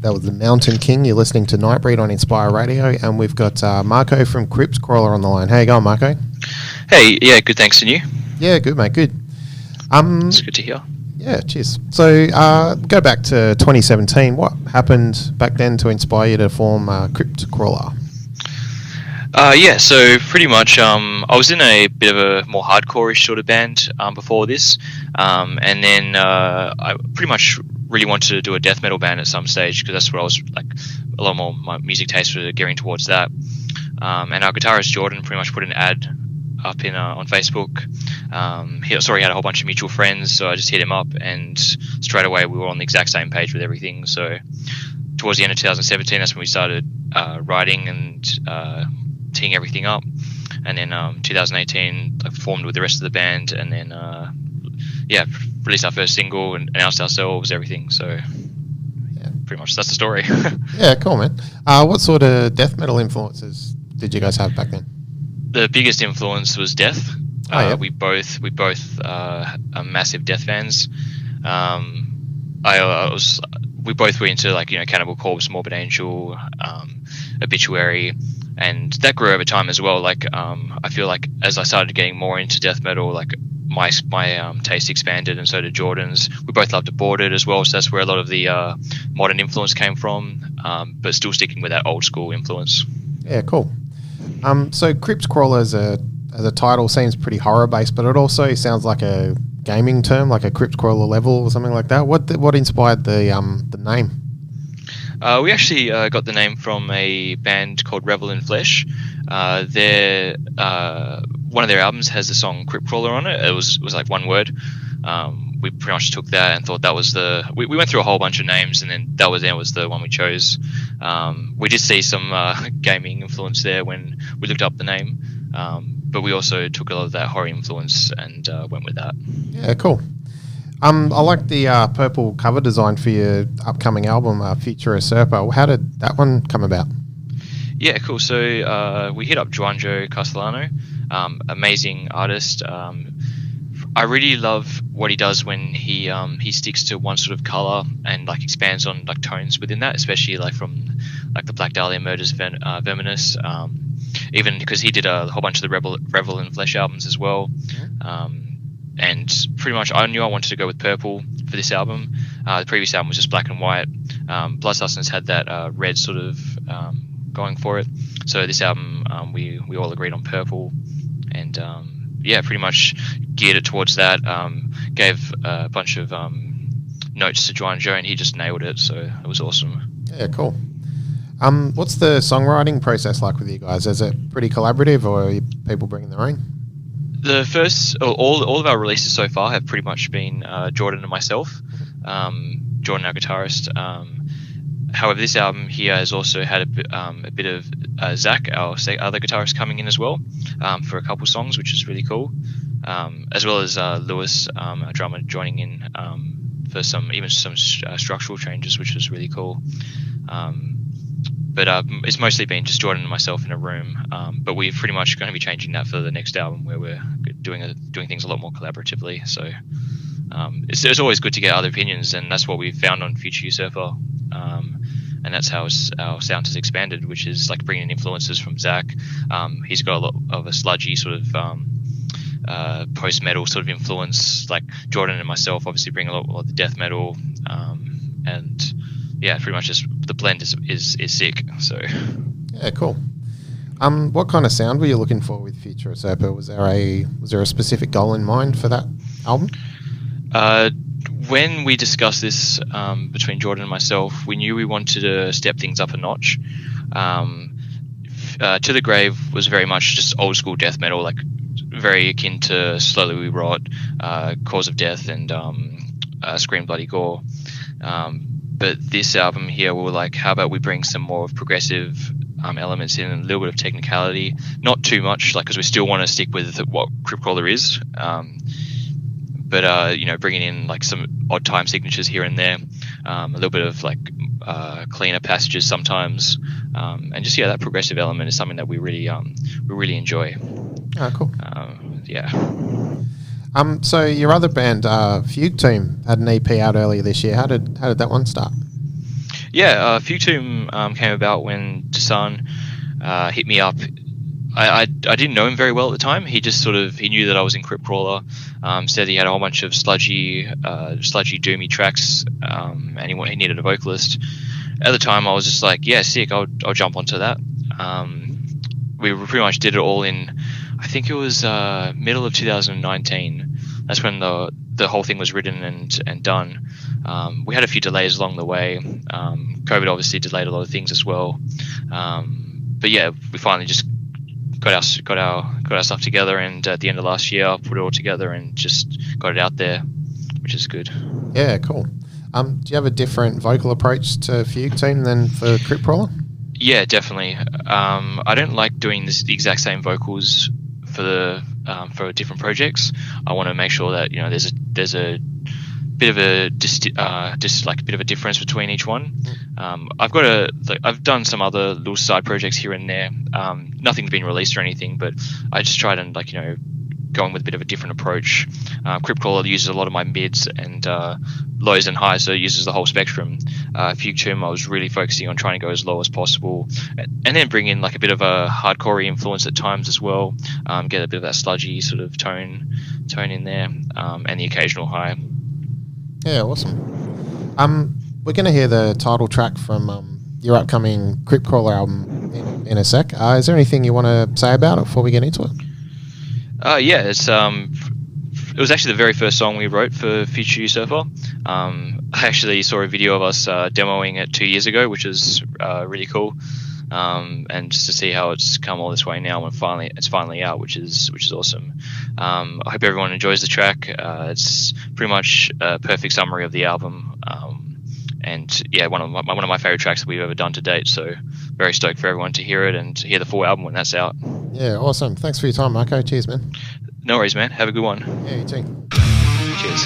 That was the Mountain King. You're listening to Nightbreed on Inspire Radio, and we've got Marco from Crypt Crawler on the line. How you going, Marco? Hey, yeah, good, thanks, and you? Yeah, good, mate, good. It's good to hear. Yeah, cheers. So, go back to 2017. What happened back then to inspire you to form Crypt Crawler? Yeah, so pretty much I was in a bit of a more hardcore-ish sort of band before this, and then I pretty much really wanted to do a death metal band at some stage because that's what I was like, a lot more my music tastes were gearing towards that. And our guitarist Jordan pretty much put an ad up in on Facebook. He had a whole bunch of mutual friends, so I just hit him up, and straight away we were on the exact same page with everything. So towards the end of 2017, that's when we started writing and teeing everything up, and then 2018 formed with the rest of the band, and then released our first single and announced ourselves, everything. So yeah, pretty much that's the story. Yeah, cool, man. What sort of death metal influences did you guys have back then? The biggest influence was death. Yeah. We both are massive death fans. We both were into Cannibal Corpse, Morbid Angel, Obituary, and that grew over time as well. I feel like as I started getting more into death metal, my taste expanded, and so did Jordan's. We both loved Aborted as well, so that's where a lot of the modern influence came from, but still sticking with that old school influence. Yeah, cool. So Crypt Crawler as a title seems pretty horror based, but it also sounds like a gaming term, like a Crypt Crawler level or something like that. What inspired the name? We actually got the name from a band called Revel in Flesh. One of their albums has the song Crypt Crawler on it. It was like one word. We pretty much took that and thought that was we went through a whole bunch of names, and then that was the one we chose. We did see some gaming influence there when we looked up the name, but we also took a lot of that horror influence and went with that. Yeah, cool. I like the purple cover design for your upcoming album, Futura Serpa. How did that one come about? Yeah, cool. So we hit up Juanjo Castellano, amazing artist. I really love what he does when he sticks to one sort of color and expands on tones within that, especially from the Black Dahlia Murders, Verminous. Even because he did a whole bunch of the Revel in Flesh albums as well. And pretty much I knew I wanted to go with purple for this album. The previous album was just black and white. Blood Sustenance had that red sort of going for it. So this album, we all agreed on purple, and pretty much geared it towards that. Gave a bunch of notes to Juanjo, and he just nailed it. So it was awesome. Yeah, cool. What's the songwriting process like with you guys? Is it pretty collaborative, or are people bringing their own? The first, all of our releases so far have pretty much been Jordan and myself. Jordan, our guitarist. However, this album here has also had a bit of Zach, our other guitarist, coming in as well for a couple songs, which is really cool. As well as Lewis, our drummer, joining in for some structural changes, which was really cool. But it's mostly been just Jordan and myself in a room. But we're pretty much going to be changing that for the next album, where we're doing things a lot more collaboratively. So it's always good to get other opinions, and that's what we found on Future Usurper. And that's how our sound has expanded, which is bringing in influences from Zach. He's got a lot of a sludgy sort of post-metal sort of influence. Jordan and myself obviously bring a lot of the death metal, and yeah, pretty much just the blend is sick. So yeah, cool. What kind of sound were you looking for with Future Usurper? Was there a specific goal in mind for that album? When we discussed this between Jordan and myself, we knew we wanted to step things up a notch. To the Grave was very much just old school death metal, very akin to Slowly We Rot, Cause of Death, and Scream Bloody Gore. But this album here, we were how about we bring some more of progressive elements in, and a little bit of technicality, not too much, because we still want to stick with what Crypt Crawler is, but bringing in some odd time signatures here and there, a little bit of cleaner passages sometimes, and just that progressive element is something that we really enjoy. Oh, cool. Yeah. So your other band, Fugueteam, had an EP out earlier this year. How did that one start? Yeah, fugueteam came about when Dasan hit me up. I didn't know him very well at the time. He just he knew that I was in Crypt Crawler. Said he had a whole bunch of sludgy doomy tracks, and he needed a vocalist. At the time, I was just like, yeah, sick. I'll jump onto that. We pretty much did it all in, I think it was middle of 2019. That's when the whole thing was written and done. We had a few delays along the way. COVID obviously delayed a lot of things as well. But yeah, we finally just got our stuff together, and at the end of last year, put it all together and just got it out there, which is good. Yeah, cool. Do you have a different vocal approach to fugueteam than for Crypt Crawler? Yeah, definitely. I don't like doing the exact same vocals for different projects. I want to make sure that there's a bit of a bit of a difference between each one. I've done some other little side projects here and there. Nothing's been released or anything, but I just tried and going with a bit of a different approach. Crypt Crawler uses a lot of my mids and lows and highs, so it uses the whole spectrum. fugueteam, I was really focusing on trying to go as low as possible, and then bring in a bit of a hardcore influence at times as well. Get a bit of that sludgy sort of tone in there, and the occasional high. Yeah, awesome. We're going to hear the title track from your upcoming Crypt Crawler album in a sec. Is there anything you want to say about it before we get into it? Yeah, it was actually the very first song we wrote for Future Usurper. I actually saw a video of us demoing it 2 years ago, which is really cool. And just to see how it's come all this way now, and it's finally out, which is awesome. I hope everyone enjoys the track. It's pretty much a perfect summary of the album, and yeah, one of my favorite tracks that we've ever done to date. So very stoked for everyone to hear it and hear the full album when that's out. Yeah, awesome. Thanks for your time, Marco. Cheers, man. No worries, man. Have a good one. Yeah, you too. Cheers.